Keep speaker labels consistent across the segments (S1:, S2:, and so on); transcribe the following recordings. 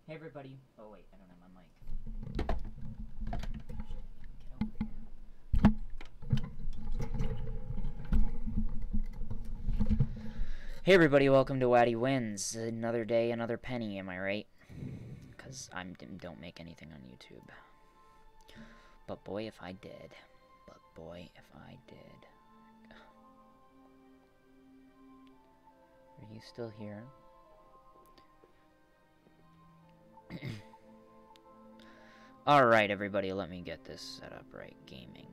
S1: Hey everybody. Oh wait, I don't have my mic. Hey everybody, welcome to Waddy Wins. Another day, another penny, am I right? Because I don't make anything on YouTube. But boy, if I did. But boy, if I did. Are you still here? Alright, everybody, let me get this set up right. Gaming.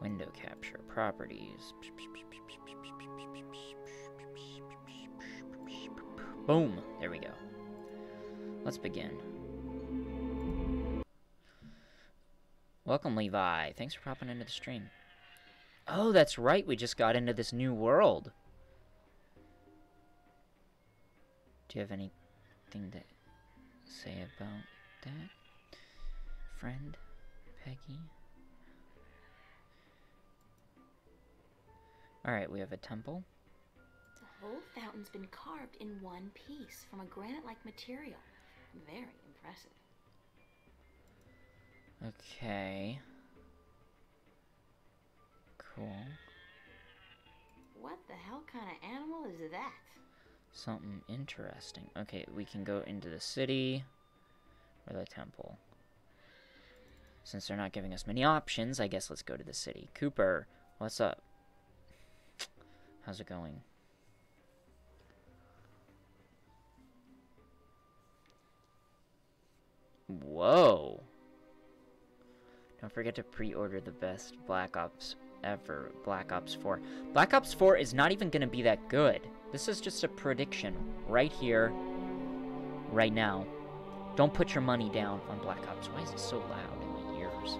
S1: Window capture, properties. Boom! There we go. Let's begin. Welcome, Levi. Thanks for popping into the stream. Oh, that's right. We just got into this new world. Do you have anything to say about that, friend Peggy? Alright, we have a temple.
S2: The whole fountain's been carved in one piece from a granite-like material. Very impressive.
S1: Okay. Cool.
S2: What the hell kind of animal is that?
S1: Something interesting. Okay, we can go into the city or the temple. Since they're not giving us many options, I guess let's go to the city. Cooper, what's up? How's it going? Whoa! Don't forget to pre-order the best Black Ops ever, Black Ops 4. Black Ops 4 is not even going to be that good. This is just a prediction right here, right now. Don't put your money down on Black Ops. Why is it so loud in my ears?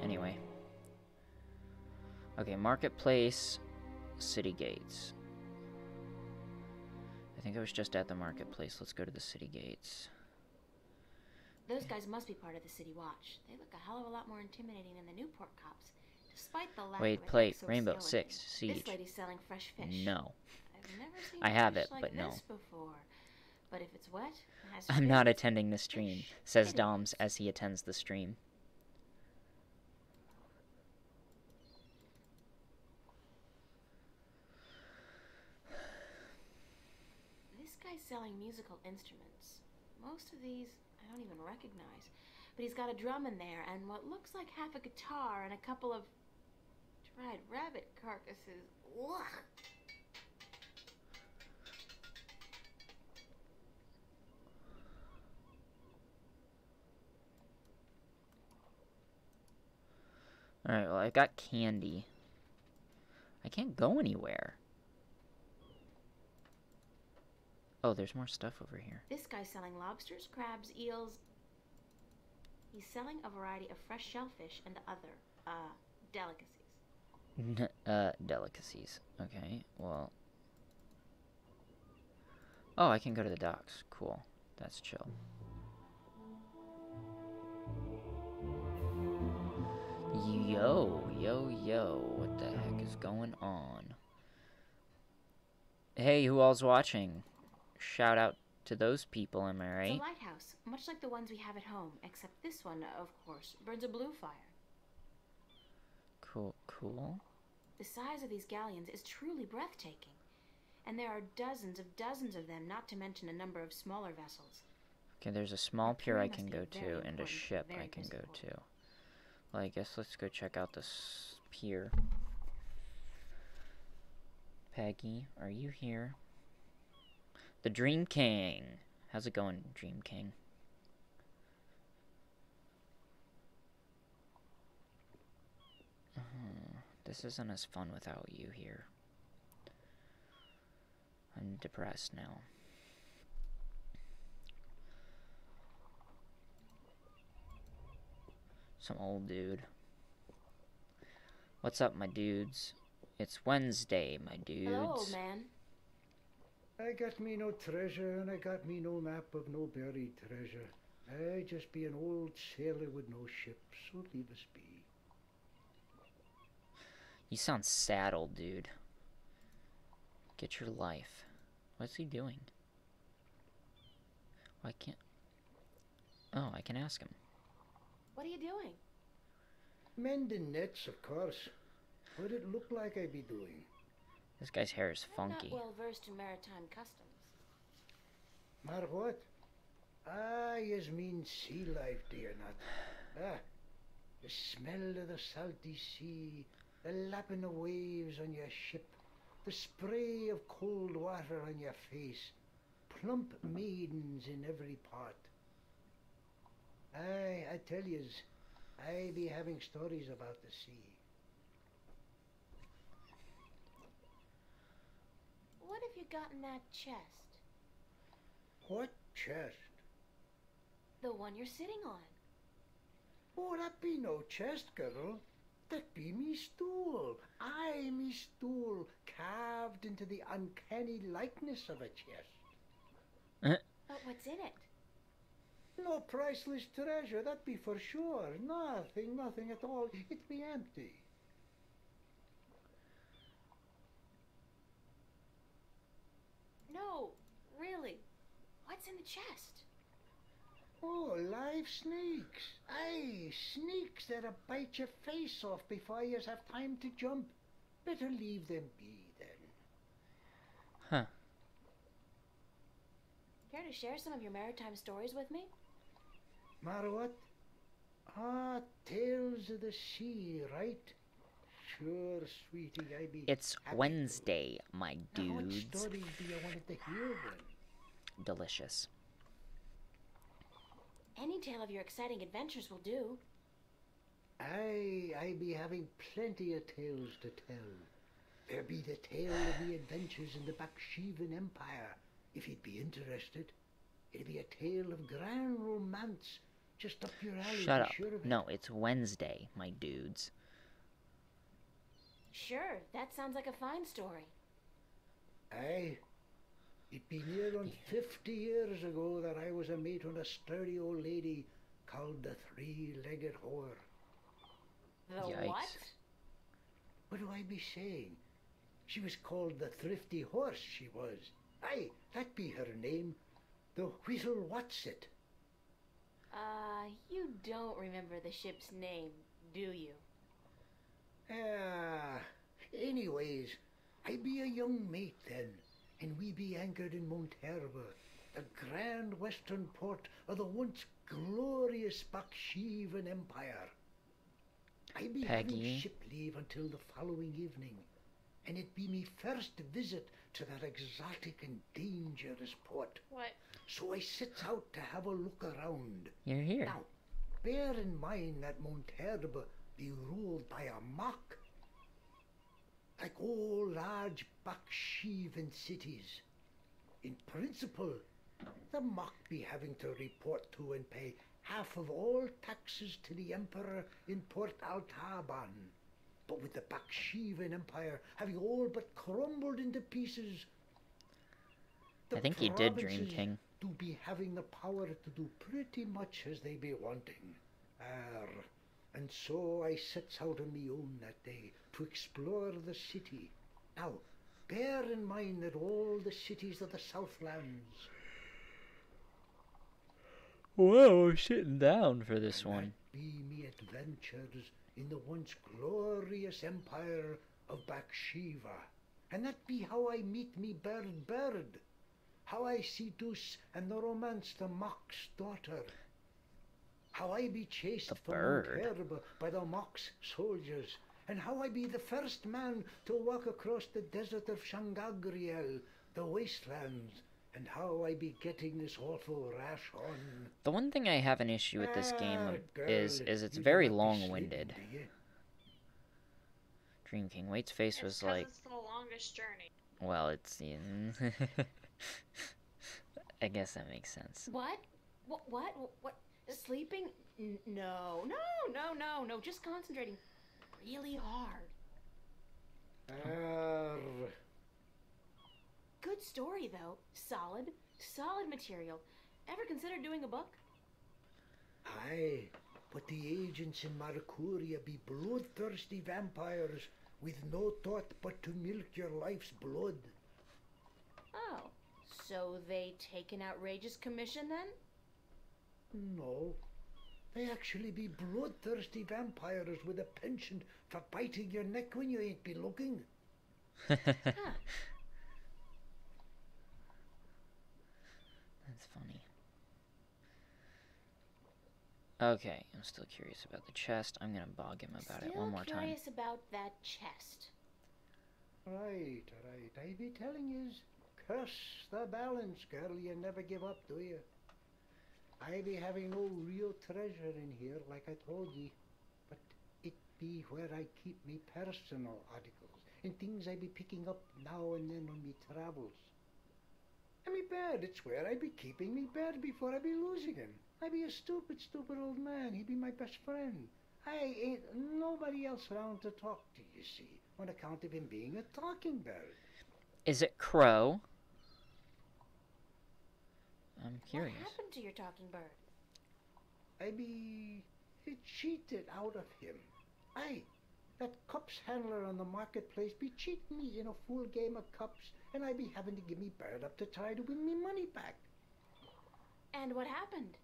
S1: Anyway. Okay, Marketplace, City Gates. I think I was just at the Marketplace. Let's go to the City Gates.
S2: Those guys must be part of the City Watch. They look a hell of a lot more intimidating than the Newport cops, despite the lack
S1: Wait,
S2: of
S1: play Rainbow Six Siege.
S2: This lady's selling fresh fish.
S1: No.
S2: I've never seen
S1: I have
S2: fish
S1: it,
S2: like
S1: but no.
S2: this before. But if it's wet, it has
S1: I'm not
S2: fins,
S1: attending the stream,
S2: fish,
S1: says
S2: it
S1: Doms
S2: is.
S1: as he attends the stream.
S2: This guy's selling musical instruments. Most of these I don't even recognize. But he's got a drum in there and what looks like half a guitar and a couple of dried rabbit carcasses. Ugh.
S1: Alright, well, I got candy. I can't go anywhere. Oh, there's more stuff over here.
S2: This guy's selling lobsters, crabs, eels. He's selling a variety of fresh shellfish and other, delicacies.
S1: Delicacies. Okay, well. Oh, I can go to the docks. Cool. That's chill. Yo. What the heck is going on? Hey, who all's watching? Shout out to those people, am I right?
S2: It's a lighthouse, much like the ones we have at home, except this one, of course, burns a blue fire.
S1: Cool.
S2: The size of these galleons is truly breathtaking. And there are dozens of them, not to mention a number of smaller vessels.
S1: Okay, there's a small pier I can go to, and a ship I can go to. Well, I guess let's go check out this pier. Peggy, are you here? The Dream King. How's it going, Dream King? This isn't as fun without you here. I'm depressed now. Some old dude. What's up, my dudes? It's Wednesday, my dudes.
S2: Hello, old man.
S3: I got me no treasure, and I got me no map of no buried treasure. I just be an old sailor with no ship, so leave us be.
S1: You sound sad, old dude. Get your life. What's he doing? Why can't... Oh, I can ask him.
S2: What are you doing?
S3: Mending nets, of course. What'd it look like I be doing?
S1: This guy's hair is funky.
S2: I'm not well versed in maritime customs.
S3: Mar what? Ah, yous mean sea life, do you not? Ah, the smell of the salty sea, the lapping of waves on your ship, the spray of cold water on your face, plump maidens in every part. Aye, I tell yous, I be having stories about the sea.
S2: What have you got in that chest?
S3: What chest?
S2: The one you're sitting on.
S3: Oh, that be no chest, girl. That be me stool. Aye, me stool, carved into the uncanny likeness of a chest.
S2: But what's in it?
S3: No priceless treasure, that be for sure. Nothing at all. It be empty.
S2: No, really. What's in the chest?
S3: Oh, live snakes. Aye, snakes that'll bite your face off before yous have time to jump. Better leave them be, then.
S1: Huh.
S2: Care to share some of your maritime stories with me?
S3: Mar what? Ah, tales of the sea, right? Sure, sweetie, I be...
S1: It's
S3: happy to.
S1: Wednesday, my
S3: Now, what
S1: dudes.
S3: stories do you wanted to hear, then?
S1: Delicious.
S2: Any tale of your exciting adventures will do.
S3: Aye, I be having plenty of tales to tell. There be the tale of the adventures in the Baksheevan Empire, if you'd be interested. It'd be a tale of grand romance, just up your alley.
S1: Shut
S3: be
S1: up.
S3: sure of it.
S1: No, it's Wednesday, my dudes.
S2: Sure, that sounds like a fine story.
S3: Aye. It be near on 50 years ago that I was a mate on a sturdy old lady called the Three-Legged Whore.
S2: The
S1: Yikes.
S2: what?
S3: What do I be saying? She was called the Thrifty Horse, she was. Aye, that be her name. The Whittle Whatsit.
S2: You don't remember the ship's name, do you?
S3: Anyways, I be a young mate then, and we be anchored in Motherboard, the grand western port of the once glorious Baksheevan Empire. I be having
S1: Peggy.
S3: ship leave until the following evening, and it be me first visit to that exotic and dangerous port.
S2: What?
S3: So I sets out to have a look around.
S1: You're here.
S3: Now, bear in mind that Motherboard be ruled by a mock. Like all large Baksheevan cities. In principle, the mock be having to report to and pay half of all taxes to the emperor in Port Altaban. But with the Baksheevan Empire having all but crumbled into pieces, the
S1: I think you did, Dream
S3: provinces
S1: King.
S3: do be having the power to do pretty much as they be wanting. And so I sets out on me own that day to explore the city. Now, bear in mind that all the cities of the Southlands...
S1: Whoa, we're sitting down for this
S3: and
S1: one.
S3: that be me adventures in the once glorious empire of Bakshiva. And that be how I meet me bird. How I seduce and romance the mock's daughter. How I be chased
S1: The
S3: from
S1: bird.
S3: Motherboard by the mock's soldiers. And how I be the first man to walk across the desert of Shangagriel, the wastelands. And how I be getting this awful rash on.
S1: The one thing I have an issue with this game
S3: Girl,
S1: is it's
S3: you
S1: very
S3: do not be
S1: long-winded.
S3: sleeping, do you?
S1: Dream King Wait's face
S4: It's
S1: was
S4: 'cause
S1: like,
S4: it's the longest journey.
S1: well, it's... I guess that makes sense.
S2: What? What? Sleeping? No. Just concentrating really hard. Good story, though. Solid material. Ever considered doing a book?
S3: Aye, but the agents in Marcuria be bloodthirsty vampires with no thought but to milk your life's blood.
S2: Oh, so they take an outrageous commission then?
S3: No, they actually be bloodthirsty vampires with a penchant for biting your neck when you ain't be looking.
S2: Huh.
S1: That's funny. Okay, I'm still curious about the chest. I'm gonna bog him about it one more time.
S2: Curious about that chest.
S3: Right. I be telling yous, curse the balance, girl. You never give up, do you? I be having no real treasure in here, like I told ye, but it be where I keep me personal articles and things I be picking up now and then on me travels. And me bed, it's where I be keeping me bed before I be losing him. I be a stupid old man. He be my best friend. I ain't nobody else around to talk to, you see, on account of him being a talking bird.
S1: Is it Crow? I'm curious.
S2: What happened to your talking bird?
S3: I be cheated out of him. Aye, that cups handler on the marketplace be cheating me in a full game of cups, and I be having to give me bird up to try to win me money back.
S2: And what happened?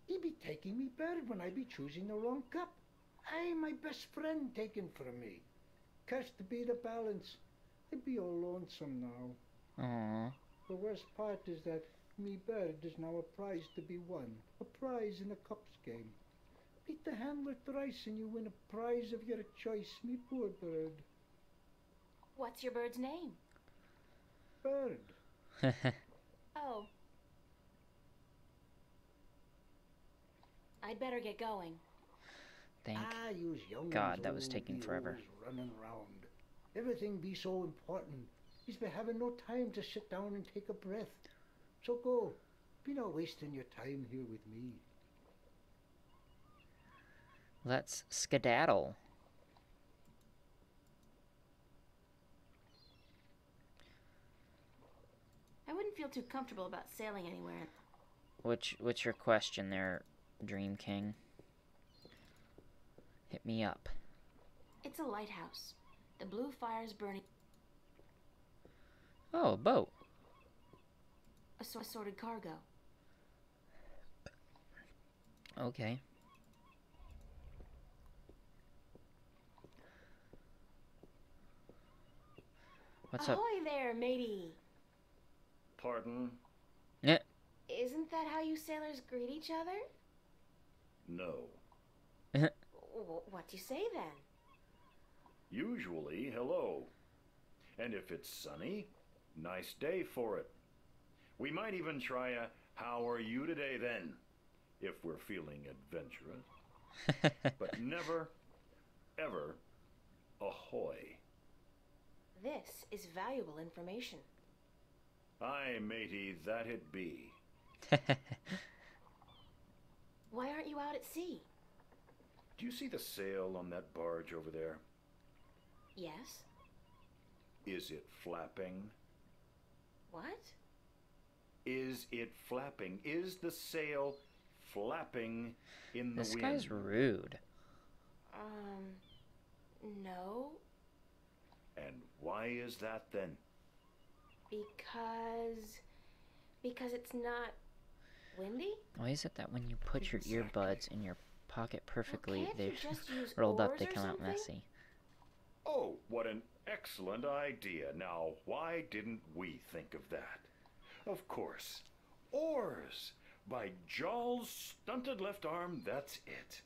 S3: He be taking me bird when I be choosing the wrong cup. Aye, my best friend taken from me. Cursed be the balance. I be all lonesome now.
S1: Aww.
S3: The worst part is that me bird is now a prize to be won. A prize in a cups game. Beat the handler thrice and you win a prize of your choice, me poor bird.
S2: What's your bird's name?
S3: Bird.
S2: Oh. I'd better get going.
S1: Thank
S3: Yous young
S1: God, that
S3: ones
S1: was
S3: all
S1: taking
S3: be
S1: forever.
S3: always running round. Everything be so important. He's been having no time to sit down and take a breath. So go. Be not wasting your time here with me.
S1: Let's skedaddle.
S2: I wouldn't feel too comfortable about sailing anywhere.
S1: What's your question there, Dream King? Hit me up.
S2: It's a lighthouse. The blue fire's burning.
S1: Oh, a boat.
S2: Assorted cargo.
S1: Okay. What's up?
S2: Ahoy there, matey.
S4: Pardon?
S1: Yeah.
S2: Isn't that how you sailors greet each other?
S4: No.
S2: What do you say then?
S4: Usually, hello. And if it's sunny, nice day for it. We might even try a how are you today then, if we're feeling adventurous. But never, ever, ahoy.
S2: This is valuable information.
S4: Aye, matey, that it be.
S2: Why aren't you out at sea?
S4: Do you see the sail on that barge over there?
S2: Yes.
S4: Is it flapping?
S2: What?
S4: Is it flapping? Is the sail flapping in the
S1: This
S4: wind?
S1: guy's rude.
S2: No.
S4: And why is that then?
S2: Because it's not windy?
S1: Why is it that when you put your earbuds in your pocket perfectly,
S2: Can't
S1: they
S2: you just use
S1: rolled up,
S2: oars
S1: they
S2: or
S1: come out
S2: something?
S1: messy?
S4: Oh, what an excellent idea. Now, why didn't we think of that? Of course. Oars! By Jaw's stunted left arm, that's it.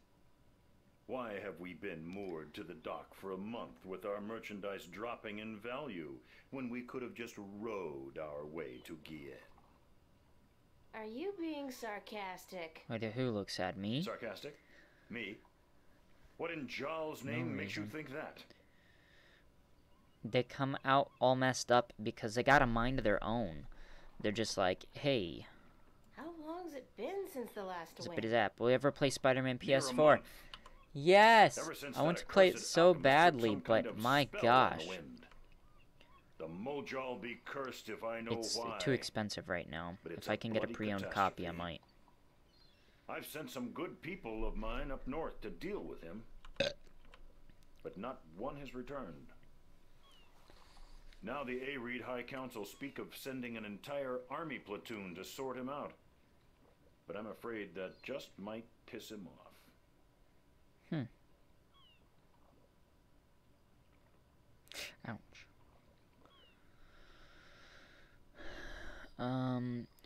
S4: Why have we been moored to the dock for a month with our merchandise dropping in value when we could have just rowed our way to Guillet?
S2: Are you being sarcastic?
S1: Wait, who looks at me?
S4: Sarcastic? Me? What in Jaw's name makes you
S1: reason.
S4: think that?
S1: They come out all messed up because they got a mind of their own. They're just like, hey,
S2: How long's it been since the last wind?
S1: zippity zap. Will you ever play Spider-Man
S4: Near a
S1: PS4?
S4: month.
S1: Yes!
S4: Ever since
S1: I want
S4: that
S1: to play it
S4: accursed
S1: so
S4: alchemist put
S1: badly,
S4: some kind
S1: but
S4: of
S1: my
S4: spell on
S1: gosh.
S4: the wind. The Moja'll be cursed if I know
S1: It's
S4: why.
S1: too expensive right now.
S4: But it's
S1: If I
S4: a
S1: can get a
S4: bloody
S1: pre-owned copy, I
S4: catastrophe.
S1: might.
S4: I've sent some good people of mine up north to deal with him, but not one has returned. Now the Areed High Council speak of sending an entire army platoon to sort him out, but I'm afraid that just might piss him off.
S1: Ouch.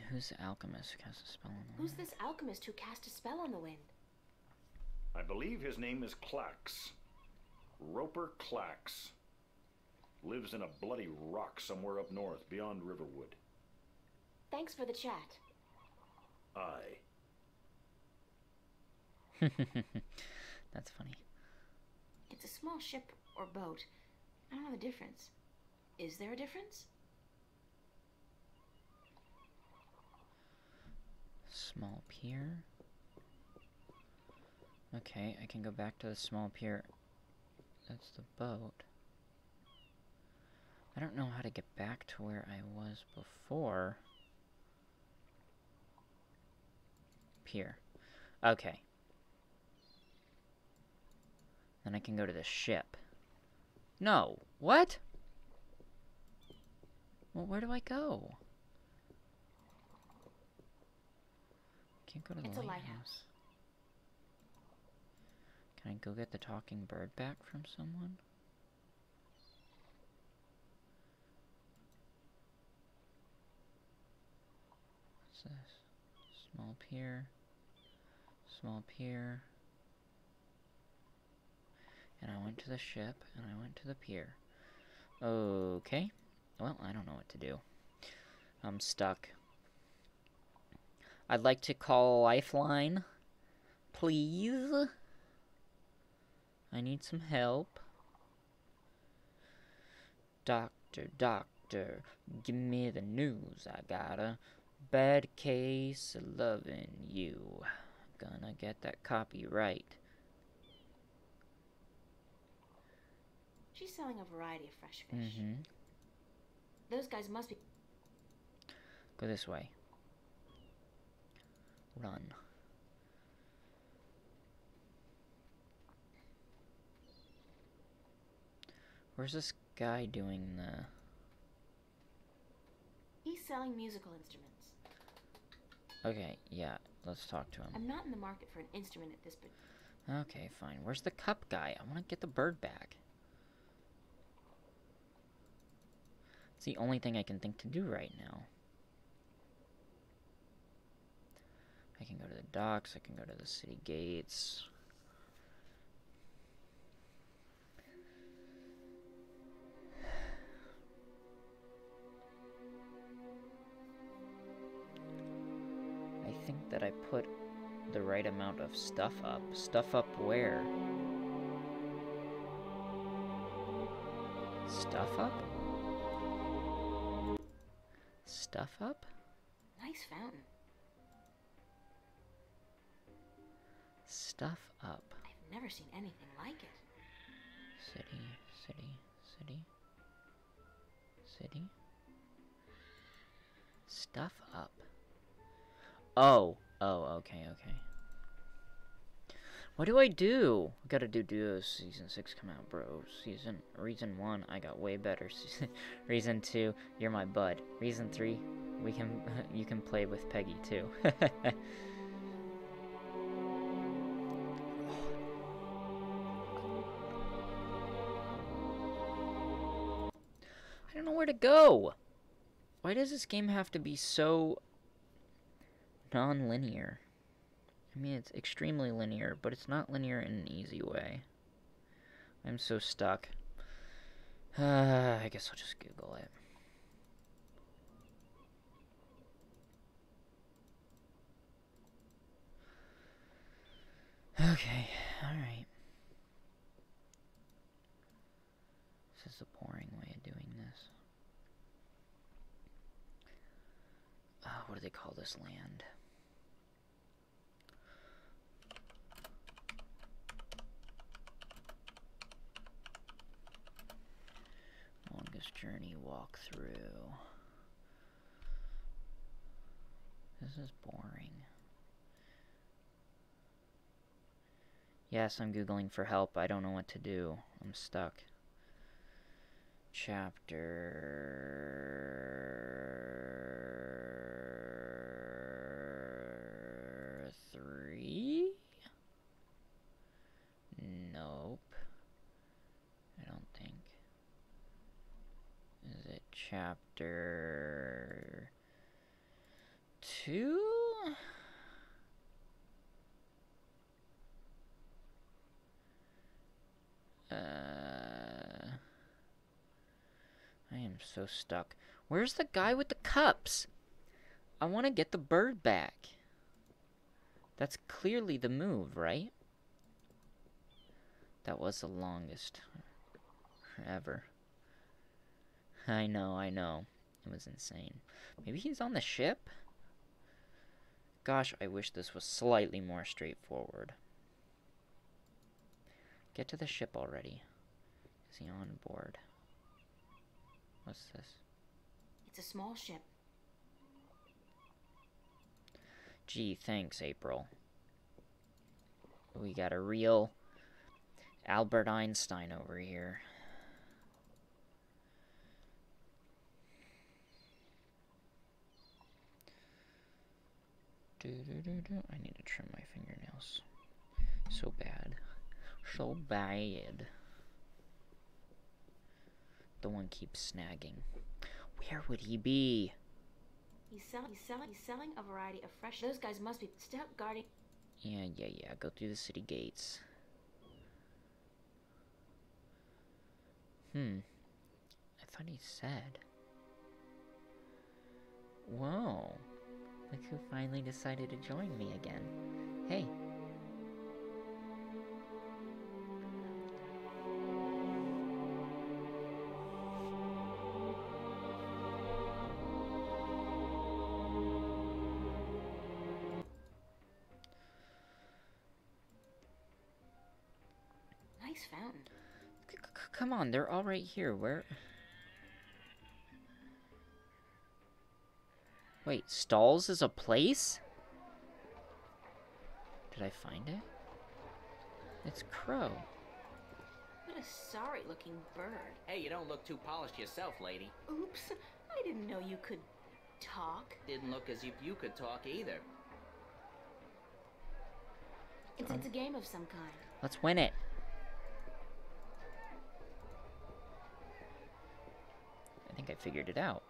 S1: Who's the alchemist who casts a spell on the wind?
S2: Who's this alchemist who cast a spell on the wind?
S4: I believe his name is Clax. Roper Clax. Lives in a bloody rock somewhere up north, beyond Riverwood.
S2: Thanks for the chat.
S4: Aye.
S1: That's funny.
S2: It's a small ship or boat. I don't know the difference. Is there a difference?
S1: Small pier. Okay, I can go back to the small pier. That's the boat. I don't know how to get back to where I was before. Pier. Okay. Then I can go to the ship. No! What? Well, where do I go? Can't go to the
S2: It's a
S1: lighthouse.
S2: lighthouse.
S1: Can I go get the talking bird back from someone? What's this? Small pier. Small pier. And I went to the ship, and I went to the pier. Okay. Well, I don't know what to do. I'm stuck. I'd like to call Lifeline. Please. I need some help. Doctor, doctor, give me the news. I got a bad case of loving you. Gonna get that copyright.
S2: She's selling a variety of fresh fish.
S1: Mm-hmm.
S2: Those guys must be...
S1: Go this way. Run. Where's this guy doing the...
S2: He's selling musical instruments.
S1: Okay, yeah, let's talk to him.
S2: I'm not in the market for an instrument at this point.
S1: Okay, fine. Where's the cup guy? I want to get the bird back. It's the only thing I can think to do right now. I can go to the docks, I can go to the city gates. I think that I put the right amount of stuff up. Stuff up where? Stuff up? Stuff up?
S2: Nice fountain.
S1: Stuff up.
S2: I've never seen anything like it.
S1: City, city, city. City. Stuff up. Oh. Oh, okay, okay. What do I do? I gotta do Season 6 come out, bro. Reason 1, I got way better. Reason 2, you're my bud. Reason 3, you can play with Peggy too. I don't know where to go. Why does this game have to be so non-linear? I mean, it's extremely linear, but it's not linear in an easy way. I'm so stuck. I guess I'll just Google it. Okay, alright. This is a boring way of doing this. What do they call this land? Longest journey walkthrough. This is boring. Yes, I'm Googling for help. I don't know what to do. I'm stuck. Chapter 3? Nope. I don't think. Is it chapter 2? I am so stuck. Where's the guy with the cups? I want to get the bird back. That's clearly the move, right? That was the longest ever. I know. It was insane. Maybe he's on the ship? Gosh, I wish this was slightly more straightforward. Get to the ship already. Is he on board? What's this?
S2: It's a small ship.
S1: Gee, thanks, April. We got a real Albert Einstein over here. I need to trim my fingernails. So bad. So bad. The one keeps snagging. Where would he be?
S2: He's selling a variety of fresh. Those guys must be step guarding.
S1: Yeah. Go through the city gates. I thought he said. Whoa. Look who finally decided to join me again. Hey.
S2: Nice fountain.
S1: Come on, they're all right here. Where? Wait, Stalls is a place? Did I find it? It's Crow.
S2: What a sorry-looking bird.
S5: Hey, you don't look too polished yourself, lady.
S2: Oops, I didn't know you could talk.
S5: Didn't look as if you could talk either.
S2: It's a game of some kind.
S1: Let's win it. I think I figured it out.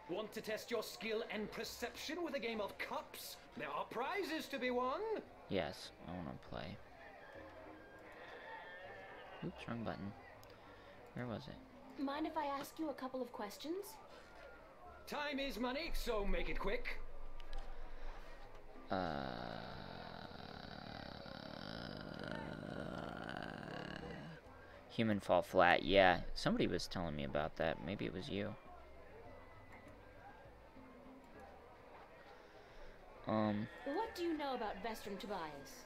S6: Want to test your skill and perception with a game of cups? There are prizes to be won.
S1: Yes, I want to play. Oops, wrong button. Where was it?
S2: Mind if I ask you a couple of questions?
S6: Time is money, so make it quick.
S1: Human fall flat. Yeah, somebody was telling me about that. Maybe it was you.
S2: What do you know about Vestron Tobias?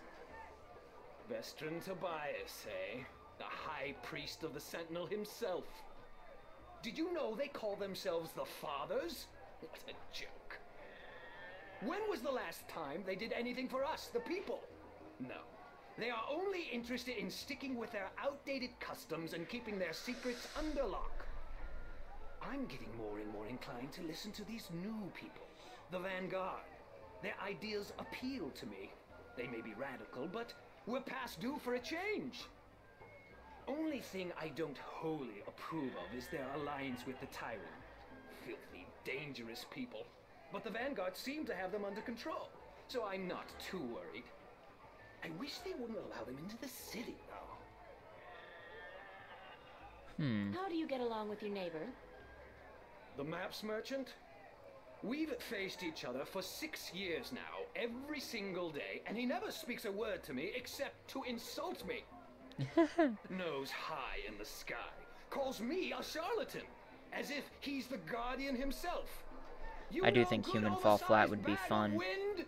S6: Vestron Tobias, eh? The High Priest of the Sentinel himself. Did you know they call themselves the Fathers? What a joke. When was the last time they did anything for us, the people? No. They are only interested in sticking with their outdated customs and keeping their secrets under lock. I'm getting more and more inclined to listen to these new people, the Vanguard. Their ideas appeal to me. They may be radical, but we're past due for a change. Only thing I don't wholly approve of is their alliance with the Tyrant. Filthy, dangerous people. But the Vanguard seem to have them under control, so I'm not too worried. I wish they wouldn't allow them into the city, though.
S2: How do you get along with your neighbor?
S6: The maps merchant? We've faced each other for 6 years now, every single day, and he never speaks a word to me except to insult me. Nose high in the sky, calls me a charlatan, as if he's the guardian himself.
S1: I do think Human Fall Flat would be fun.
S6: Wind?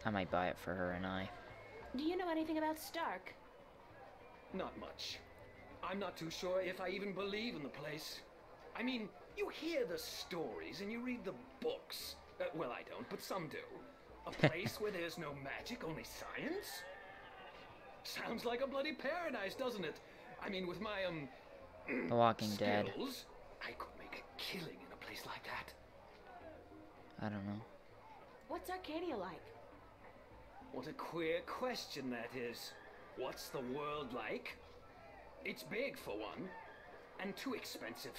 S1: I might buy it for her and I.
S2: Do you know anything about Stark?
S6: Not much. I'm not too sure if I even believe in the place. I mean, you hear the stories and you read the books. Well, I don't, but some do. A place where there's no magic, only science? Sounds like a bloody paradise, doesn't it? I mean, with my,
S1: The Walking Dead.
S6: skills, I could make a killing in a place like that.
S1: I don't know.
S2: What's Arcadia like?
S6: What a queer question that is. What's the world like? It's big, for one, and too expensive.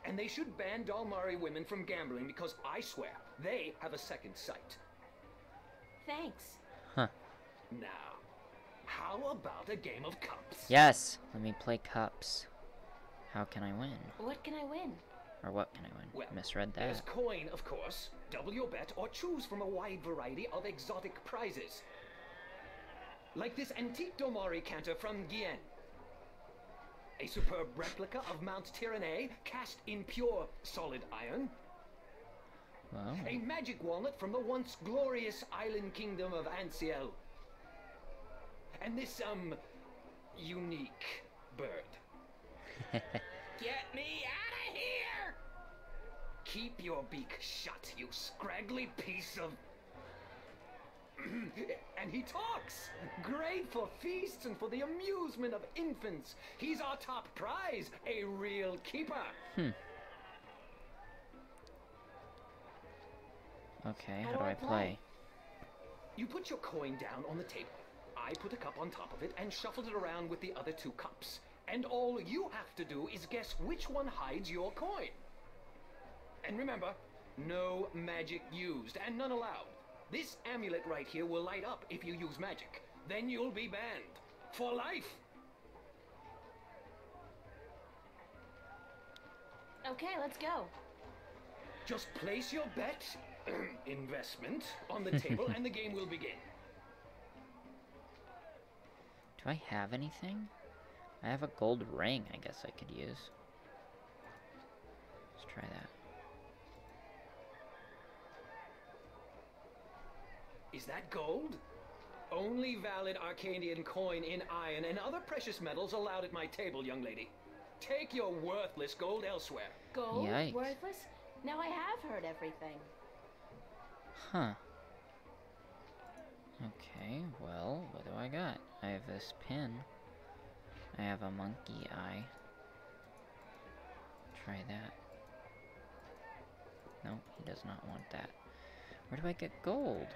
S6: And they should ban Dalmari women from gambling because I swear they have a second sight.
S2: Thanks.
S1: Huh.
S6: Now, how about a game of cups?
S1: Yes! Let me play cups. How can I win?
S2: What can I win?
S1: Or what can I win?
S6: Well,
S1: Misread
S6: there's
S1: that.
S6: coin, of course. Double your bet or choose from a wide variety of exotic prizes. Like this antique Domari canter from Gien. A superb replica of Mount Tyranny cast in pure solid iron.
S1: Wow.
S6: A magic walnut from the once glorious island kingdom of Ansiel. And this, unique bird. Get me out of here! Keep your beak shut, you scraggly piece of... And he talks! Great for feasts and for the amusement of infants. He's our top prize, a real keeper.
S1: Okay, how do I play?
S6: You put your coin down on the table. I put a cup on top of it and shuffled it around with the other two cups. And all you have to do is guess which one hides your coin. And remember, no magic used and none allowed. This amulet right here will light up if you use magic. Then you'll be banned. For life.
S2: Okay, let's go.
S6: Just place your bet, investment, on the table and the game will begin.
S1: Do I have anything? I have a gold ring I guess I could use. Let's try that.
S6: Is that gold? Only valid Arcadian coin in iron and other precious metals allowed at my table, young lady. Take your worthless gold elsewhere.
S2: Gold?
S1: Yikes.
S2: Worthless? Now I have heard everything.
S1: Huh. Okay, well, what do I got? I have this pin. I have a monkey eye. Try that. No, he does not want that. Where do I get gold?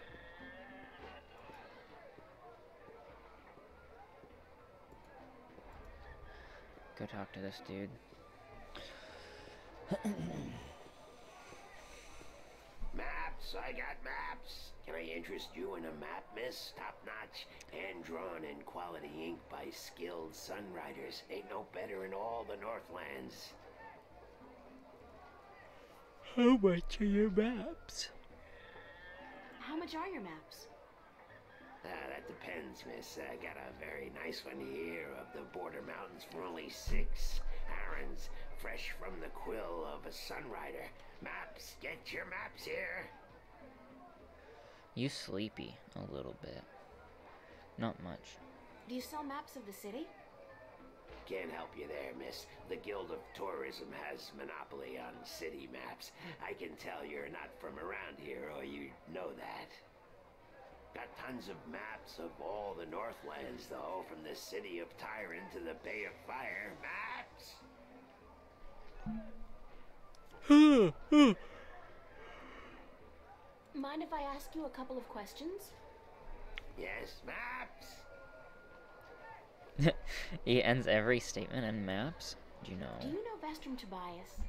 S1: Go talk to this dude.
S7: Maps, I got maps. Can I interest you in a map, miss? Top-notch, hand-drawn in quality ink by skilled sunwriters. Ain't no better in all the Northlands.
S1: How much are your maps?
S2: How much are your maps?
S7: That depends, miss. I got a very nice one here of the border mountains for only 6 arons, fresh from the quill of a sunrider. Maps, get your maps here.
S1: You sleepy a little bit. Not much.
S2: Do you sell maps of the city?
S7: Can't help you there, miss. The Guild of Tourism has monopoly on city maps. I can tell you're not from around here, or you'd know that. Got tons of maps of all the Northlands, though, from the city of Tyran to the Bay of Fire. Maps!
S2: Mind if I ask you a couple of questions?
S7: Yes, maps!
S1: He ends every statement in maps. Do you know?
S2: Do you know Vestrum Tobias?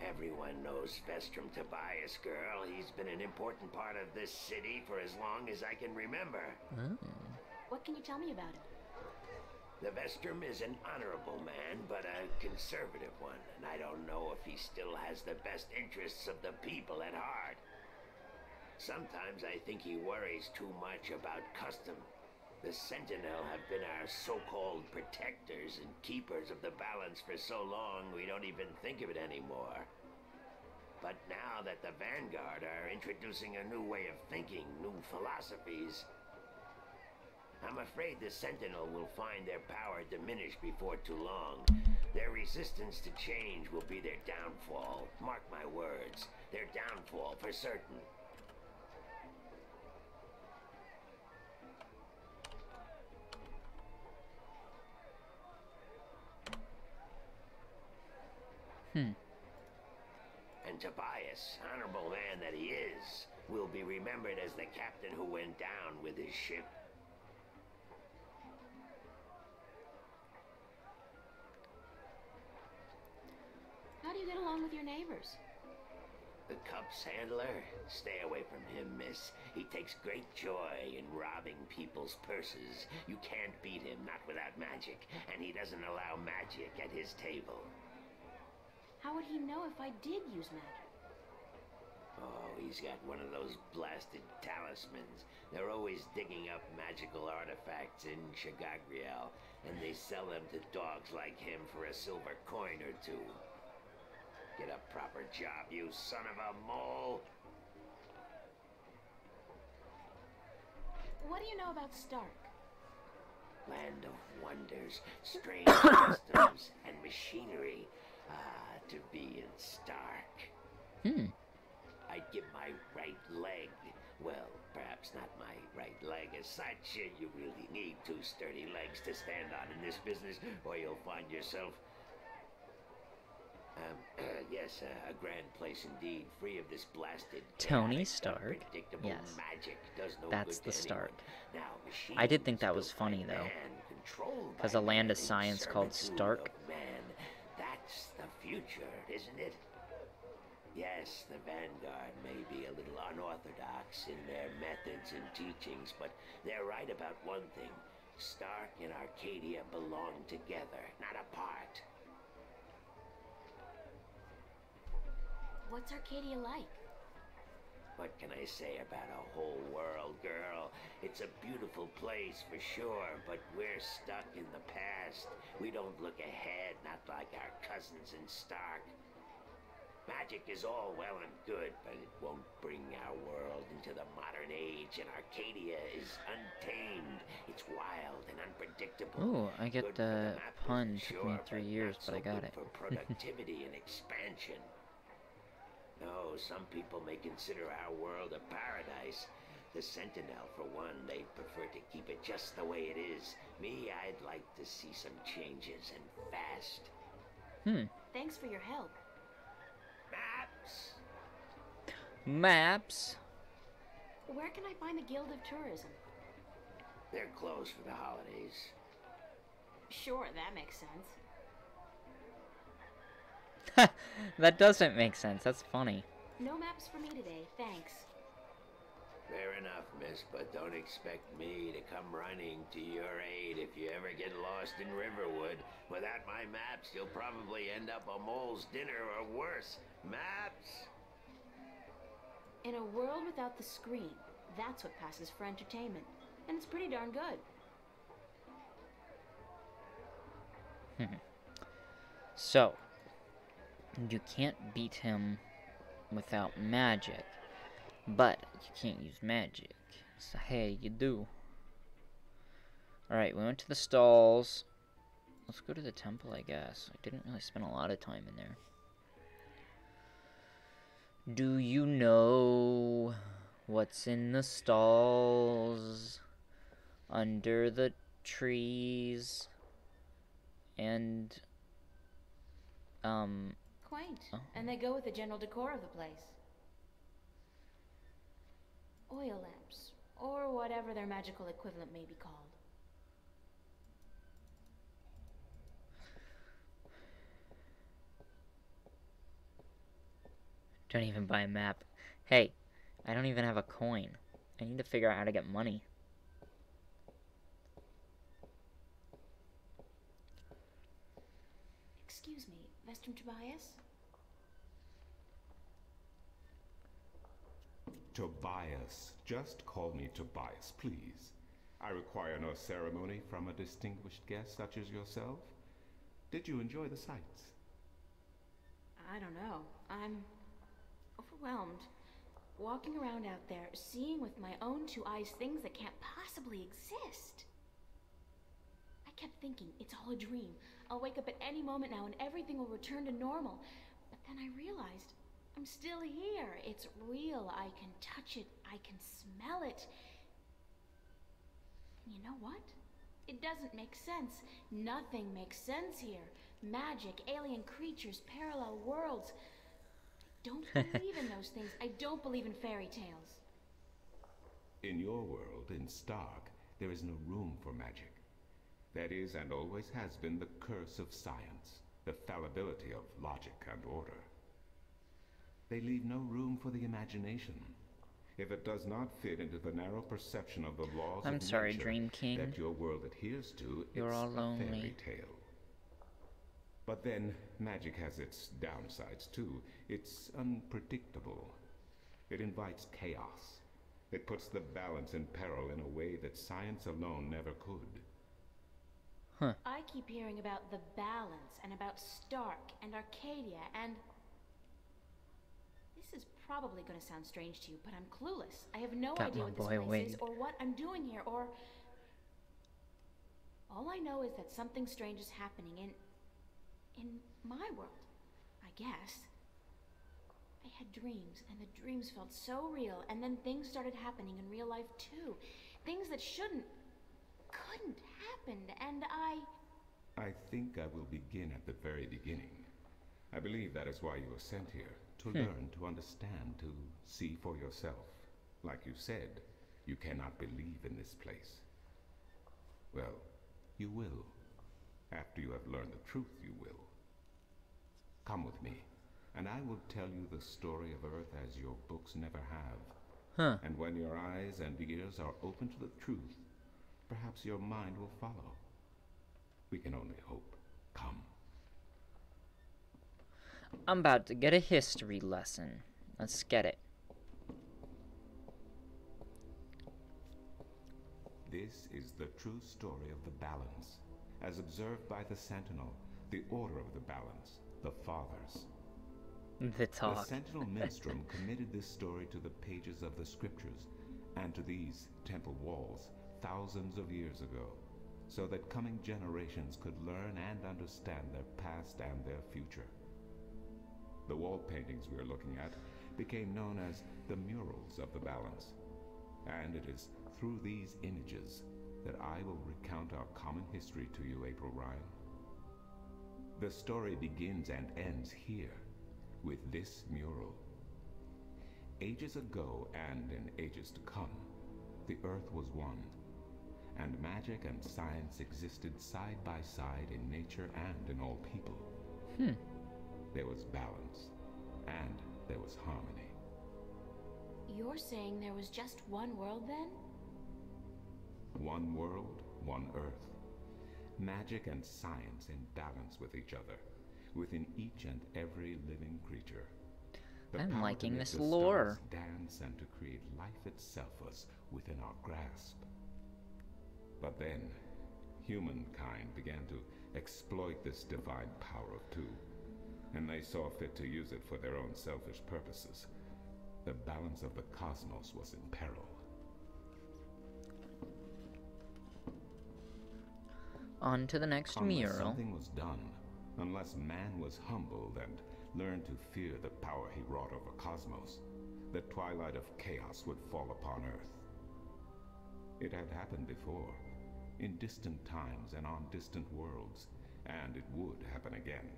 S7: Everyone knows Vestrum Tobias, girl. He's been an important part of this city for as long as I can remember.
S1: Oh.
S2: What can you tell me about him?
S7: The Vestrum is an honorable man, but a conservative one, and I don't know if he still has the best interests of the people at heart. Sometimes I think he worries too much about custom. The Sentinel have been our so-called protectors and keepers of the balance for so long we don't even think of it anymore. But now that the Vanguard are introducing a new way of thinking, new philosophies, I'm afraid the Sentinel will find their power diminish before too long. Their resistance to change will be their downfall. Mark my words, their downfall for certain. Tobias, honorable man that he is, will be remembered as the captain who went down with his ship.
S2: How do you get along with your neighbors?
S7: The Cup's handler? Stay away from him, miss. He takes great joy in robbing people's purses. You can't beat him, not without magic, and he doesn't allow magic at his table.
S2: How would he know if I did use magic?
S7: Oh, he's got one of those blasted talismans. They're always digging up magical artifacts in Caviar, and they sell them to dogs like him for a silver coin or two. Get a proper job, you son of a mole!
S2: What do you know about Stark?
S7: Land of wonders, strange customs, and machinery. Ah, to be in Stark. I'd give my right leg. Well, perhaps not my right leg as such. You really need two sturdy legs to stand on in this business, or you'll find yourself... yes, a grand place indeed, free of this blasted
S1: Tony Stark.
S7: unpredictable
S1: Yes.
S7: magic. Does no
S1: That's
S7: good
S1: the
S7: to
S1: Stark.
S7: anyone. Now,
S1: I did think that
S7: machines
S1: was funny,
S7: built by
S1: though.
S7: man, controlled
S1: Because
S7: by
S1: a land
S7: man,
S1: of
S7: in
S1: science called
S7: servitude
S1: Stark.
S7: of man. That's the future, isn't it? Yes, the Vanguard may be a little unorthodox in their methods and teachings, but they're right about one thing. Stark and Arcadia belong together, not apart.
S2: What's Arcadia like?
S7: What can I say about a whole world, girl? It's a beautiful place for sure, but we're stuck in the past. We don't look ahead, not like our cousins in Stark. Magic is all well and good, but it won't bring our world into the modern age, and Arcadia is untamed. It's wild and unpredictable.
S1: Ooh, I get
S7: Good for
S1: the
S7: map
S1: pun.
S7: business,
S1: Took me
S7: sure,
S1: 3
S7: but
S1: years,
S7: not
S1: but I
S7: so
S1: got
S7: good
S1: it.
S7: for productivity and expansion. No, some people may consider our world a paradise. The Sentinel, for one, they'd prefer to keep it just the way it is. Me, I'd like to see some changes, and fast.
S2: Thanks for your help.
S7: Maps!
S1: Maps.
S2: Where can I find the Guild of Tourism?
S7: They're closed for the holidays.
S2: Sure, that makes sense.
S1: That doesn't make sense. That's funny.
S2: No maps for me today, thanks.
S7: Fair enough, miss, but don't expect me to come running to your aid if you ever get lost in Riverwood. Without my maps, you'll probably end up a mole's dinner or worse. Maps!
S2: In a world without the screen, that's what passes for entertainment. And it's pretty darn good.
S1: So, you can't beat him without magic, but you can't use magic. So hey, you do. Alright, we went to the stalls. Let's go to the temple, I guess. I didn't really spend a lot of time in there. Do you know what's in the stalls? Under the trees? And,
S2: Quaint.
S1: Oh.
S2: And they go with the general decor of the place. Oil lamps, or whatever their magical equivalent may be called.
S1: Don't even buy a map. Hey, I don't even have a coin. I need to figure out how to get money.
S2: Excuse me, Vestrum Tobias?
S8: Tobias. Just call me Tobias, please. I require no ceremony from a distinguished guest such as yourself. Did you enjoy the sights?
S2: I don't know. I'm overwhelmed. Walking around out there, seeing with my own two eyes things that can't possibly exist. I kept thinking, it's all a dream. I'll wake up at any moment now and everything will return to normal. But then I realized, I'm still here. It's real. I can touch it. I can smell it. And you know what? It doesn't make sense. Nothing makes sense here. Magic, alien creatures, parallel worlds. don't believe in those things. I don't believe in fairy tales.
S8: In your world, in Stark, there is no room for magic. That is, and always has been, the curse of science, the fallibility of logic and order. They leave no room for the imagination. If it does not fit into the narrow perception of the laws of
S1: sorry,
S8: nature
S1: Dream King.
S8: that your world adheres to,
S1: You're
S8: it's
S1: all
S8: a
S1: lonely.
S8: fairy tale. But then, magic has its downsides too. It's unpredictable. It invites chaos. It puts the balance in peril in a way that science alone never could.
S2: I keep hearing about the balance and about Stark and Arcadia and... This is probably going to sound strange to you, but I'm clueless. I have no idea what this place is or what I'm doing here or... All I know is that something strange is happening in my world, I guess. I had dreams, and the dreams felt so real, and then things started happening in real life too. Things that couldn't happen, and
S8: I think I will begin at the very beginning. I believe that is why you were sent here, to learn, to understand, to see for yourself. Like you said, you cannot believe in this place. Well, you will. After you have learned the truth, you will. Come with me, and I will tell you the story of Earth as your books never have. And when your eyes and ears are open to the truth, perhaps your mind will follow. We can only hope. Come.
S1: I'm about to get a history lesson. Let's get it.
S8: This is the true story of the balance, as observed by the Sentinel, the Order of the Balance, the Fathers.
S1: The talk.
S8: The Sentinel Minstrom committed this story to the pages of the scriptures, and to these temple walls, thousands of years ago, so that coming generations could learn and understand their past and their future. The wall paintings we are looking at became known as the murals of the balance, and it is through these images that I will recount our common history to you, April Ryan. The story begins and ends here, with this mural. Ages ago and in ages to come, the Earth was one, and magic and science existed side by side in nature and in all people. There was balance, and there was harmony.
S2: you're saying there was just one world then?
S8: One world, one Earth. Magic and science in balance with each other, within each and every living creature. The
S1: I'm
S8: power
S1: liking
S8: to make
S1: this
S8: the
S1: lore.
S8: stars dance and to create life itself was within our grasp. But then, humankind began to exploit this divine power of two, and they saw fit to use it for their own selfish purposes. The balance of the cosmos was in peril.
S1: On to the next
S8: Unless
S1: mural.
S8: something was done, unless man was humbled and learned to fear the power he wrought over cosmos, the twilight of chaos would fall upon Earth. It had happened before, in distant times and on distant worlds, and it would happen again.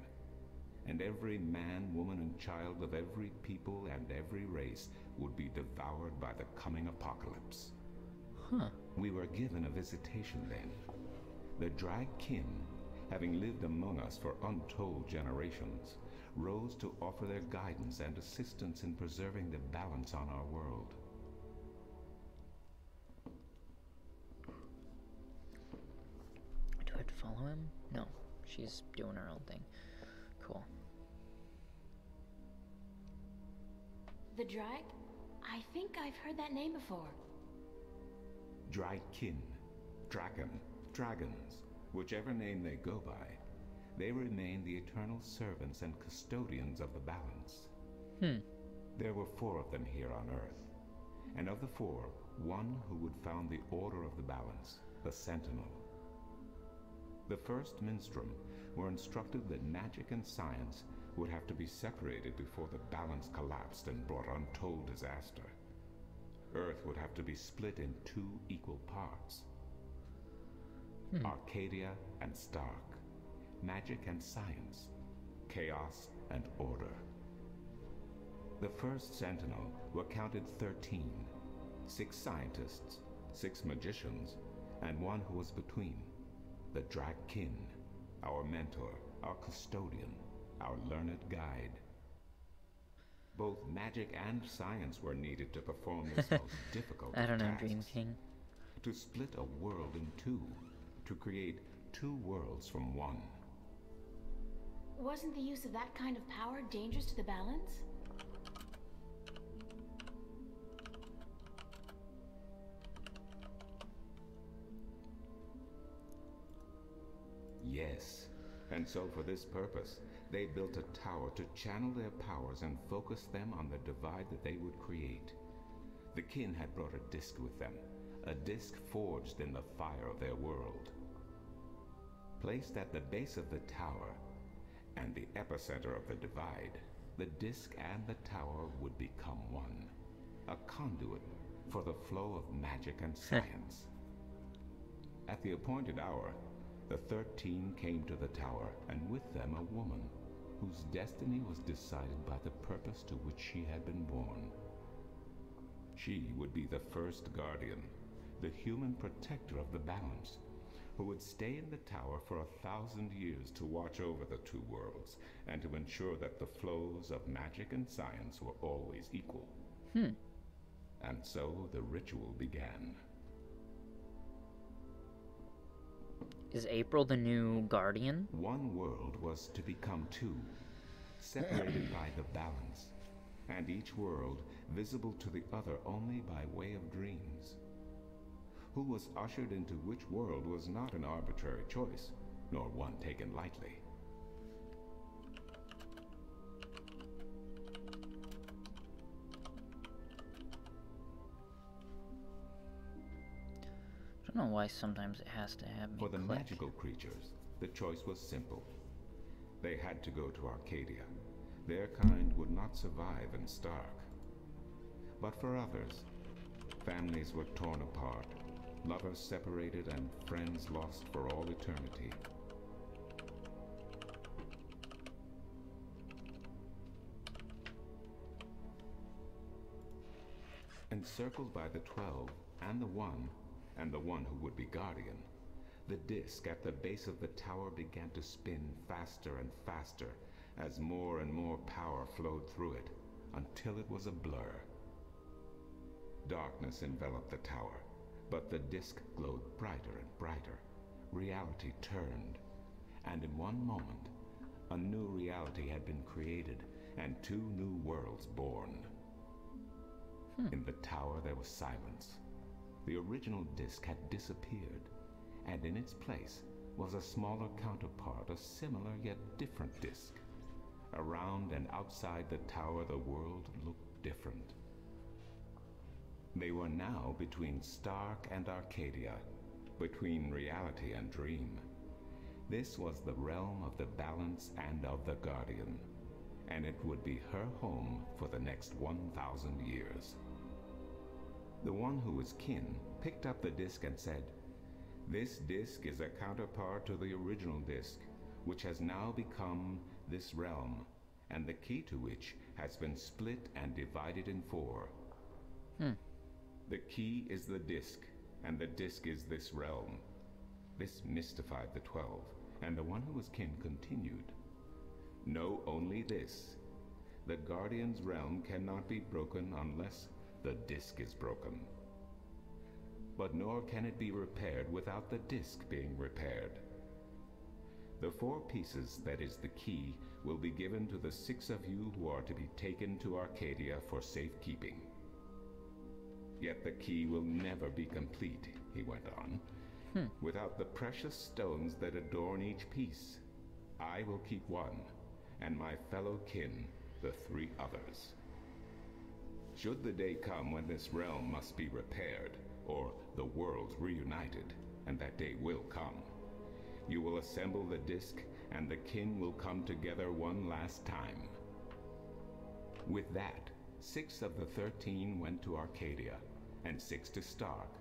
S8: And every man, woman, and child of every people and every race would be devoured by the coming apocalypse. We were given a visitation then. The Drag Kin, having lived among us for untold generations, rose to offer their guidance and assistance in preserving the balance on our world.
S1: Do I have to follow him? No. She's doing her own thing. Cool.
S2: The Drag? I think I've heard that name before.
S8: Drag Kin, Draken, Dragons, whichever name they go by, they remain the eternal servants and custodians of the balance. There were 4 of them here on Earth, and of the 4, one who would found the Order of the Balance, the Sentinel. The first Minstrom were instructed that magic and science would have to be separated before the balance collapsed and brought untold disaster. Earth would have to be split in 2 equal parts. Arcadia and Stark, magic and science, chaos and order. The first Sentinel were counted 13. 6 scientists, 6 magicians, and one who was between. The Drac-Kin, our mentor, our custodian, our learned guide. Both magic and science were needed to perform this most difficult
S1: I don't know,
S8: tasks.
S1: Dream King.
S8: To split a world in 2, to create 2 worlds from 1.
S2: Wasn't the use of that kind of power dangerous to the balance?
S8: Yes, and so for this purpose, they built a tower to channel their powers and focus them on the divide that they would create. The kin had brought a disc with them, a disc forged in the fire of their world. Placed at the base of the tower, and the epicenter of the divide, the disc and the tower would become one, a conduit for the flow of magic and science. At the appointed hour, the 13 came to the tower, and with them a woman, whose destiny was decided by the purpose to which she had been born. She would be the first guardian, the human protector of the balance, who would stay in the tower for 1,000 years to watch over the 2 worlds, and to ensure that the flows of magic and science were always equal. And so the ritual began.
S1: Is April the new guardian?
S8: One world was to become 2, separated by the balance, and each world visible to the other only by way of dreams. Who was ushered into which world was not an arbitrary choice, nor one taken lightly.
S1: I don't know why sometimes it has to have me
S8: For the
S1: click.
S8: magical creatures, the choice was simple. They had to go to Arcadia. Their kind would not survive in Stark. But for others, families were torn apart, lovers separated, and friends lost for all eternity. Encircled by the 12 and the 1, and the one who would be guardian, the disc at the base of the tower began to spin faster and faster as more and more power flowed through it, until it was a blur. Darkness enveloped the tower, but the disc glowed brighter and brighter. Reality turned, and in one moment, a new reality had been created, and 2 new worlds born. In the tower there was silence. The original disc had disappeared, and in its place was a smaller counterpart, a similar yet different disc. Around and outside the tower, the world looked different. They were now between Stark and Arcadia, between reality and dream. This was the realm of the balance and of the guardian, and it would be her home for the next 1,000 years. The one who was kin picked up the disc and said, "This disc is a counterpart to the original disc, which has now become this realm, and the key to which has been split and divided in 4. The key is the disc, and the disc is this realm." This mystified the 12, and the one who was kin continued, "Know only this. The Guardian's realm cannot be broken unless the disc is broken. But nor can it be repaired without the disc being repaired. The 4 pieces, that is the key, will be given to the 6 of you who are to be taken to Arcadia for safekeeping. Yet the key will never be complete," he went on, "without the precious stones that adorn each piece. I will keep 1, and my fellow kin the 3 others. Should the day come when this realm must be repaired, or the worlds reunited, and that day will come, you will assemble the disc, and the kin will come together one last time." With that, 6 of the 13 went to Arcadia, and 6 to Stark,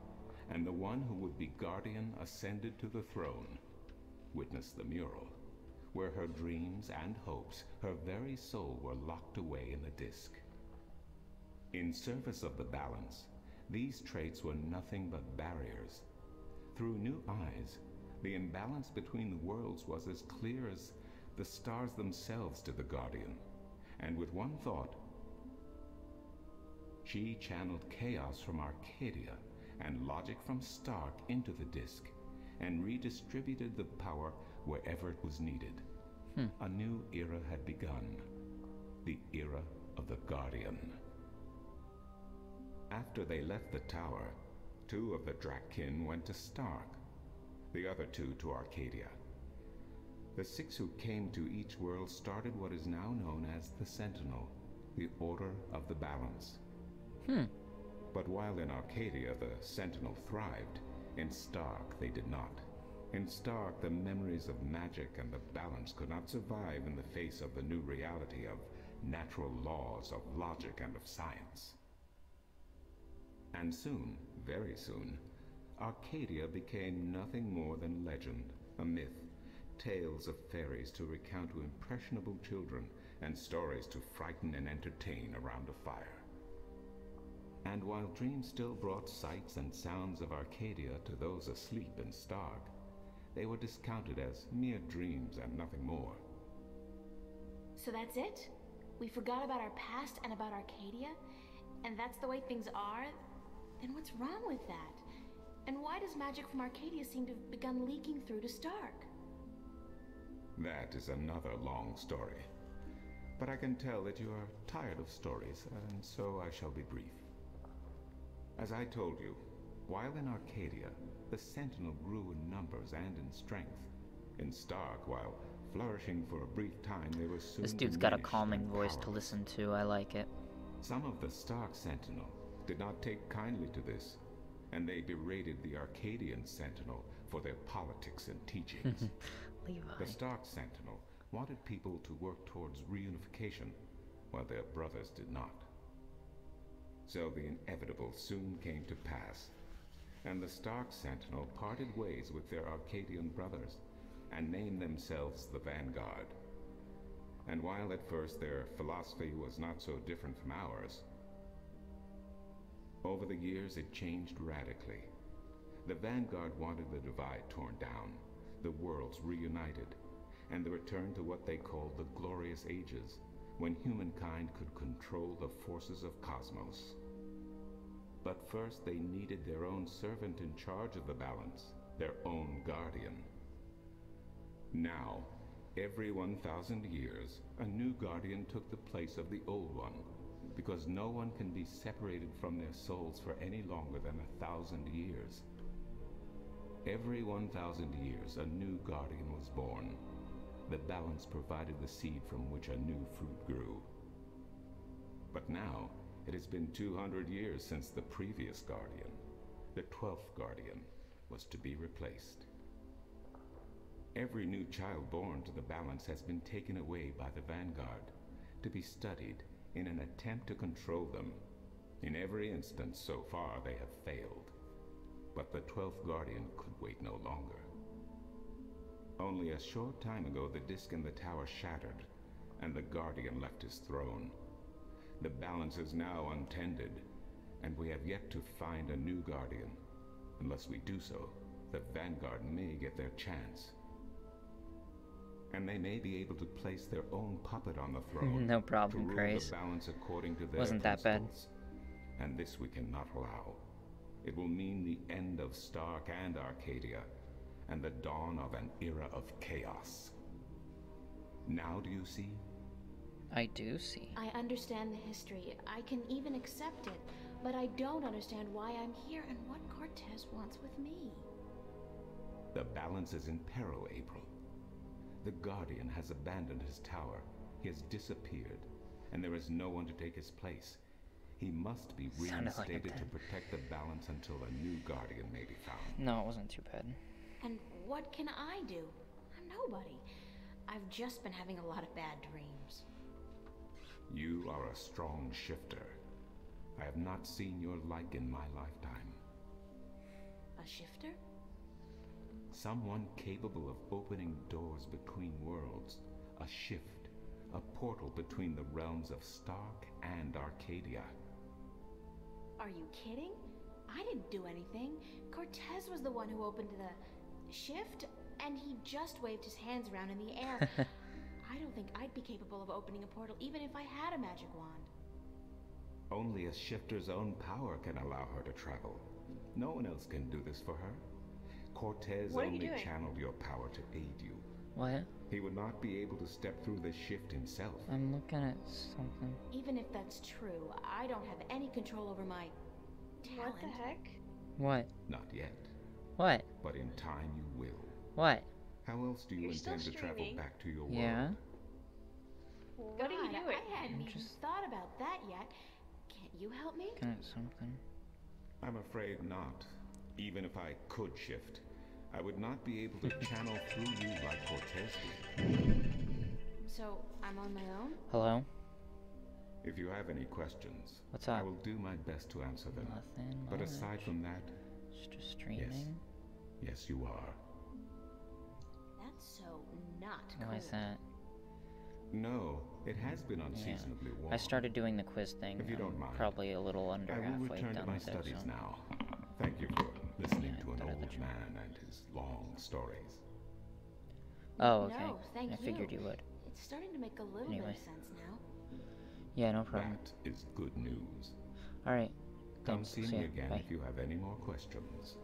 S8: and the one who would be guardian ascended to the throne. Witness the mural, where her dreams and hopes, her very soul, were locked away in the disc. In service of the balance, these traits were nothing but barriers. Through new eyes, the imbalance between the worlds was as clear as the stars themselves to the Guardian. And with one thought, she channeled chaos from Arcadia and logic from Stark into the disk, and redistributed the power wherever it was needed. A new era had begun. The era of the Guardian. After they left the tower, 2 of the Drakkin went to Stark, the other 2 to Arcadia. The 6 who came to each world started what is now known as the Sentinel, the Order of the Balance. But while in Arcadia the Sentinel thrived, in Stark they did not. In Stark, the memories of magic and the balance could not survive in the face of the new reality of natural laws, of logic, and of science. And soon, very soon, Arcadia became nothing more than legend, a myth, tales of fairies to recount to impressionable children, and stories to frighten and entertain around a fire. And while dreams still brought sights and sounds of Arcadia to those asleep in Stark, they were discounted as mere dreams and nothing more.
S2: So that's it? We forgot about our past and about Arcadia? And that's the way things are? Then what's wrong with that? And why does magic from Arcadia seem to have begun leaking through to Stark?
S8: That is another long story. But I can tell that you are tired of stories, and so I shall be brief. As I told you, while in Arcadia, the Sentinel grew in numbers and in strength. In Stark, while flourishing for a brief time, they were soon
S1: This dude's got a
S8: diminished
S1: calming
S8: and
S1: voice to
S8: powerless.
S1: listen to. I like it.
S8: Some of the Stark Sentinel did not take kindly to this, and they berated the Arcadian Sentinel for their politics and teachings.
S1: Levi.
S8: The Stark Sentinel wanted people to work towards reunification, while their brothers did not. So the inevitable soon came to pass, and the Stark Sentinel parted ways with their Arcadian brothers, and named themselves the Vanguard. And while at first their philosophy was not so different from ours, over the years it changed radically. The Vanguard wanted the divide torn down, the worlds reunited, and the return to what they called the Glorious Ages, when humankind could control the forces of cosmos. But first they needed their own servant in charge of the balance, their own guardian. Now, every 1,000 years, a new guardian took the place of the old one, because no one can be separated from their souls for any longer than 1,000 years. Every 1,000 years, a new guardian was born. The balance provided the seed from which a new fruit grew. But now, it has been 200 years since the previous guardian, the 12th guardian, was to be replaced. Every new child born to the balance has been taken away by the Vanguard to be studied in an attempt to control them. In every instance so far they have failed, but the 12th guardian could wait no longer. Only a short time ago the disk in the tower shattered, and the guardian left his throne. The balance is now untended, and we have yet to find a new guardian. Unless we do so, the Vanguard may get their chance. And they may be able to place their own puppet on the throne.
S1: No problem,
S8: to rule
S1: Grace.
S8: the balance according to their
S1: Wasn't that bad.
S8: principles. And this we cannot allow. It will mean the end of Stark and Arcadia, and the dawn of an era of chaos. Now do you see?
S1: I do see.
S2: I understand the history. I can even accept it. But I don't understand why I'm here and what Cortez wants with me.
S8: The balance is in peril, April. The Guardian has abandoned his tower. He has disappeared, and there is no one to take his place. He must be
S1: Sounded like a
S8: reinstated to
S1: bad-
S8: protect the balance until a new Guardian may be found.
S1: No, it wasn't too bad.
S2: And what can I do? I'm nobody. I've just been having a lot of bad dreams.
S8: You are a strong shifter. I have not seen your like in my lifetime.
S2: A shifter?
S8: Someone capable of opening doors between worlds. A shift. A portal between the realms of Stark and Arcadia.
S2: Are you kidding? I didn't do anything. Cortez was the one who opened the shift, and he just waved his hands around in the air. I don't think I'd be capable of opening a portal even if I had a magic wand.
S8: Only a shifter's own power can allow her to travel. No one else can do this for her. Cortez
S9: What are you
S8: only
S9: doing?
S8: channeled your power to aid you.
S1: What?
S8: He would not be able to step through the shift himself.
S1: I'm looking at something.
S2: Even if that's true, I don't have any control over my talent.
S9: What the heck?
S1: What?
S8: Not yet,
S1: What?
S8: but in time you will.
S1: What?
S8: How else do you
S9: You're still
S8: intend to travel
S9: streaming.
S8: back to your
S1: Yeah?
S8: world?
S9: What are you
S2: God,
S9: doing?
S2: I hadn't even
S1: Just-
S2: thought about that yet. Can't you help me?
S1: Looking at something.
S8: I'm afraid not. Even if I could shift, I would not be able to channel through you like Cortez did.
S2: So, I'm on my own?
S1: Hello?
S8: If you have any questions,
S1: What's
S8: I
S1: up?
S8: will do my best to answer them.
S1: Nothing
S8: But
S1: much.
S8: aside from that,
S1: Just streaming.
S8: yes, you are.
S2: That's so not cool.
S1: Why is that?
S8: No, it has been unseasonably warm.
S1: I started doing the quiz thing.
S8: If you don't
S1: I'm
S8: mind,
S1: probably a little under
S8: I will
S1: halfway
S8: return to
S1: done
S8: my
S1: with it,
S8: studies
S1: so.
S8: now. Thank you for listening
S1: Yeah,
S8: to an
S1: better
S8: old
S1: than-
S8: man and his long stories.
S1: Oh, okay.
S2: No, thank
S1: I figured you would.
S2: It's starting to make a little bit
S1: Anyway.
S2: of sense now.
S1: Yeah, no problem.
S8: That is good news.
S1: Alright.
S8: Come
S1: Thanks.
S8: see
S1: See
S8: me
S1: ya.
S8: again
S1: Bye.
S8: if you have any more questions.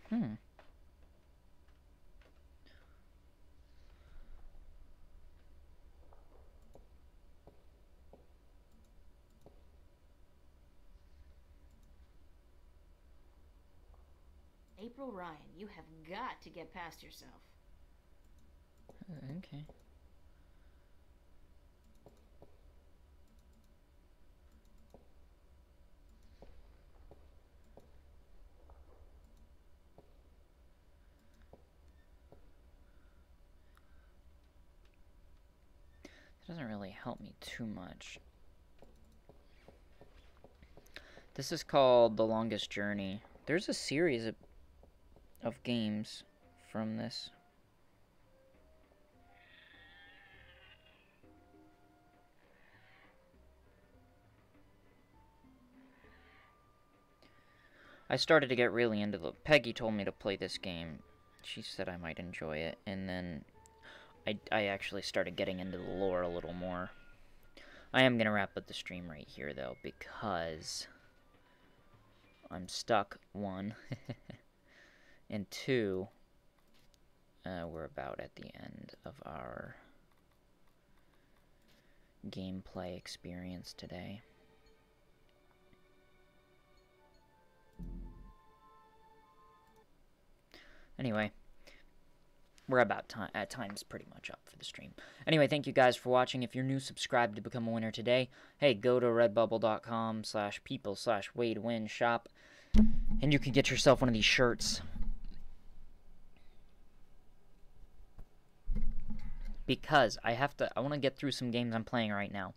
S1: Hmm.
S2: April Ryan, you have got to get past yourself.
S1: Okay. It doesn't really help me too much. This is called The Longest Journey. There's a series of games from this. I started to get really into the... Peggy told me to play this game. She said I might enjoy it, and then I actually started getting into the lore a little more. I am going to wrap up the stream right here, though, because I'm stuck, 1, and 2, we're about at the end of our gameplay experience today. Anyway, we're about time's pretty much up for the stream. Anyway, thank you guys for watching. If you're new, subscribe to become a winner today. Hey, go to redbubble.com/people/way-to-win-shop, and you can get yourself one of these shirts. Because I want to get through some games I'm playing right now,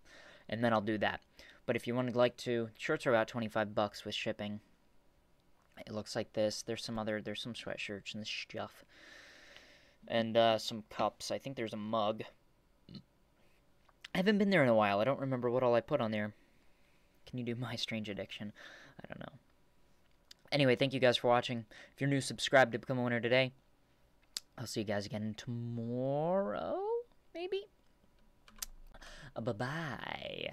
S1: and then I'll do that. But if you would like to, shirts are about 25 bucks with shipping. It looks like this. There's some sweatshirts and stuff. And some cups. I think there's a mug. I haven't been there in a while. I don't remember what all I put on there. Can you do My Strange Addiction? I don't know. Anyway, thank you guys for watching. If you're new, subscribe to become a winner today. I'll see you guys again tomorrow, maybe? Bye-bye.